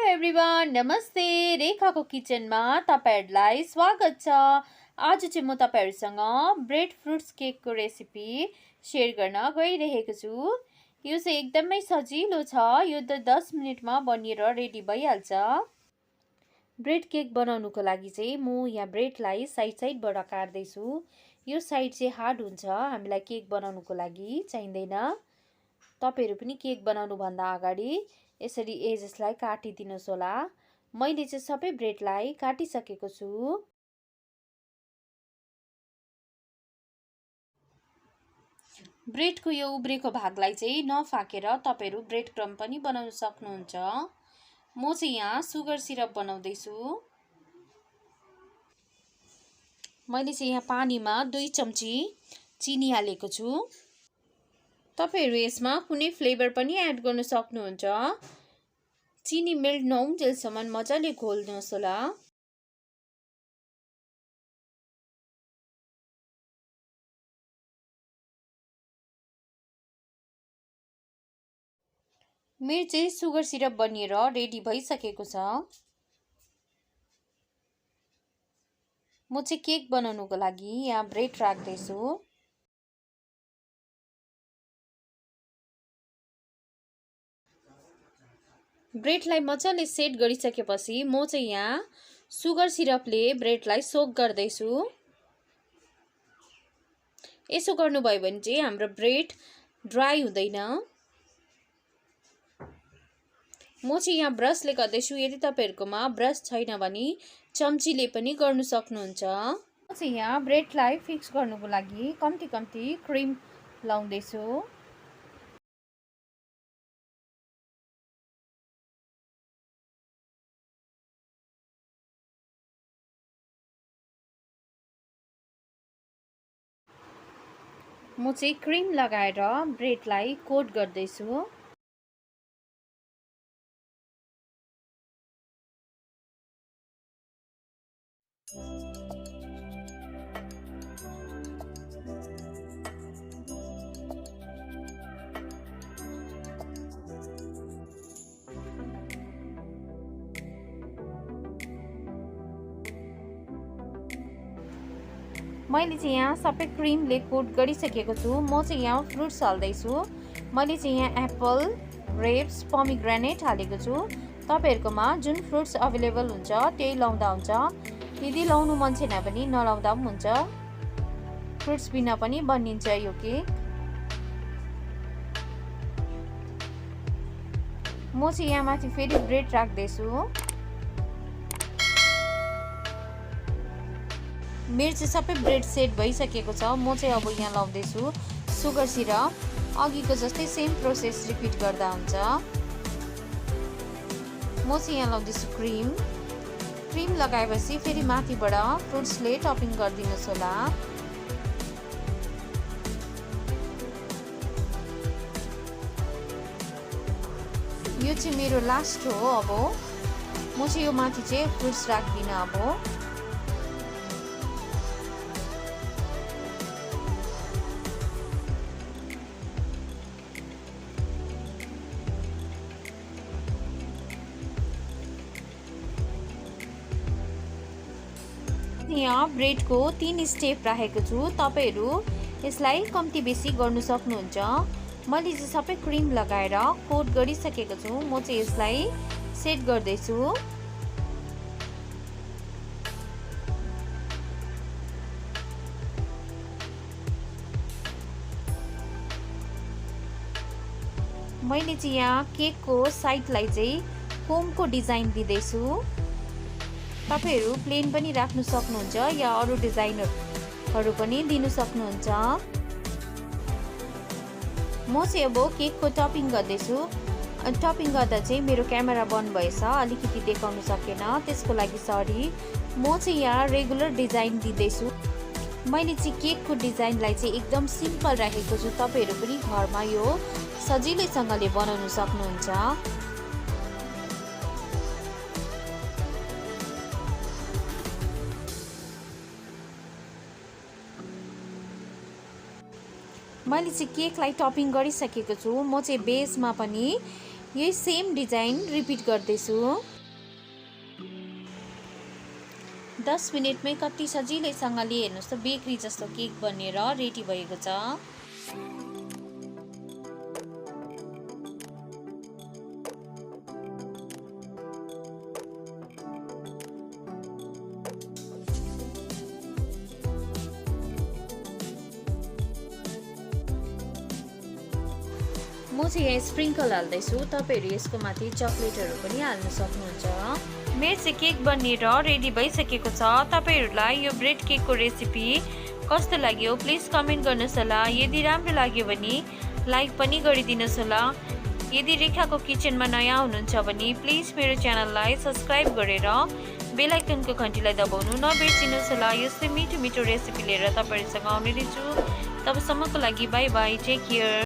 Everyone, नमस्ते। रेखाको किचनमा तपाईहरुलाई स्वागत छ। आज चाहिँ म तपाईहरुसँग ब्रेड फ्रुट्स केकको रेसिपी शेयर गर्न गइरहेको छु। यो चाहिँ एकदमै सजिलो छ। यो त 10 मिनेटमा बनिएर रेडी भइहाल्छ। ब्रेड केक बनाउनुको लागि चाहिँ म यहाँ ब्रेडलाई साइडबाट काट्दै छु। यो साइड चाहिँ हार्ड हुन्छ, हामीलाई केक बनाउनुको लागि चाहिँदैन। तपाईहरु पनि केक बनाउनु भन्दा अगाडि यसरी एजेसलाई काटिदिनुस् होला। मैले चाहिँ सबै ब्रेडलाई काटिसकेको छु। ब्रेडको यो उब्रेको भागलाई चाहिँ नफाकेर तपाईहरु ब्रेड क्रम्ब पनि बनाउन सक्नुहुन्छ। म चाहिँ यहाँ सुगर सिरप बनाउँदै छु। मैले चाहिँ यहाँ पानीमा 2 चम्ची चिनी हालेको छु। तपाईहरु यसमा कुनै फ्लेभर पनि एड गर्न सक्नुहुन्छ। चिनी मेल्ट नहुन्जेलसम्म मजाले घोल्नुस् होला। मेरो चाहिँ सुगर सिरप बनिएर रेडी भइसकेको छ। म चाहिँ केक बनाउनुको लागि यहाँ ब्रेड राख्दै छु। ब्रेडलाई मजाले सेट गरिसकेपछि म चाहिँ यहाँ सुगर सिरपले ब्रेडलाई सोक गर्दै छु। यसो गर्नुभयो भने चाहिँ हाम्रो ब्रेड ड्राई हुँदैन। म चाहिँ यहाँ ब्रशले गर्दैछु। यदि तपाईहरुकोमा ब्रश छैन भने चम्चीले पनि गर्न सक्नुहुन्छ। म चाहिँ यहाँ ब्रेडलाई फिक्स गर्नुको लागि कम्ती क्रिम लाउँदै छु। म चाहिँ क्रिम लगाएर ब्रेडलाई कोट गर्दै छु। मैले चाहिँ यहाँ सबै क्रिमले कोट गरिसकेको छु। म चाहिँ यहाँ फ्रुट्स हाल्दै छु। मैले चाहिँ यहाँ एप्पल, ग्रेप्स, पोमिग्रेनेट हालेको छु। तपाईहरुकोमा जुन फ्रुट्स अवेलेबल हुन्छ त्यही लाउँदा हुन्छ। यदि लाउनु मन छैन भने नलाउँदा पनि हुन्छ। फ्रुट्स बिना पनि बनिन्छ यो केक। म चाहिँ यहाँ माथि फेरि ब्रेड राख्दै छु। मेरो चाहिँ सबै ब्रेड सेट भइसकेको छ। म चाहिँ अब यहाँ लाउँदै छु सुगर सिरप। अघिको जस्तै सेम प्रोसेस रिपिट गर्दा हुन्छ। म चाहिँ यहाँ लाउँदै छु क्रिम लगाएपछि फेरि माथिबाट फ्रुट्सले टपिङ गरिदिनुस् होला। यो चाहिँ मेरो लास्ट हो। अब म चाहिँ यो माथि चाहिँ फ्रुट्स राख्दिन। अब यहाँ ब्रेडको 3 स्टेप राखेको छु। तपाईहरु यसलाई कम्ती बेसी गर्न सक्नुहुन्छ। मैले चाहिँ सबै क्रिम लगाएर कोट गरिसकेको छु। म चाहिँ यसलाई सेट गर्दै छु। मैले चाहिँ यहाँ केकको साइडलाई चाहिँ फोमको डिजाइन दिँदै छु। तपाईहरु प्लेन पनि राख्न सक्नुहुन्छ या अरु डिजाइनहरु पनि दिन सक्नुहुन्छ। म चाहिँ अब केकको टपिङ गर्दै छु। टपिङ गर्दा चाहिँ मेरो क्यामेरा बन्द भएछ, अलिकति देखाउन सकेन, त्यसको लागि सरी। म चाहिँ यहाँ रेगुलर डिजाइन दिँदै छु। मैले चाहिँ केकको डिजाइनलाई चाहिँ एकदम सिम्पल राखेको छु। तपाईहरु पनि घरमा यो सजिलैसँगले बनाउन सक्नुहुन्छ। मैले चाहिँ केकलाई टपिङ गरिसकेको छु। म चाहिँ बेसमा पनि यही सेम डिजाइन रिपिट गर्दै छु। 10 मिनटमै कति सजिलैसँगले हेर्नुहोस् त बेकरी जस्तो केक बनेर रेडी भएको छ। म चाहिँ यहाँ स्प्रिङ्कल हाल्दैछु, तपाईँहरू यसको माथि चक्लेटहरू पनि हाल्न सक्नुहुन्छ। मेरो चाहिँ केक बनिएर रेडी भइसकेको छ। तपाईँहरूलाई यो ब्रेड केकको रेसिपी कस्तो लाग्यो प्लिज कमेन्ट गर्नुहोस् होला। यदि राम्रो लाग्यो भने लाइक पनि गरिदिनुहोस् होला। यदि रेखाको किचनमा नयाँ हुनुहुन्छ भने प्लिज मेरो च्यानललाई सब्सक्राइब गरेर बेल आइकनको घन्टीलाई दबाउनु नबिर्सिनुहोस् होला। यस्तै मिठो मिठो रेसिपी लिएर तपाईँहरूसँग आउने छु। तबसम्मको लागि बाई बाई, टेक केयर।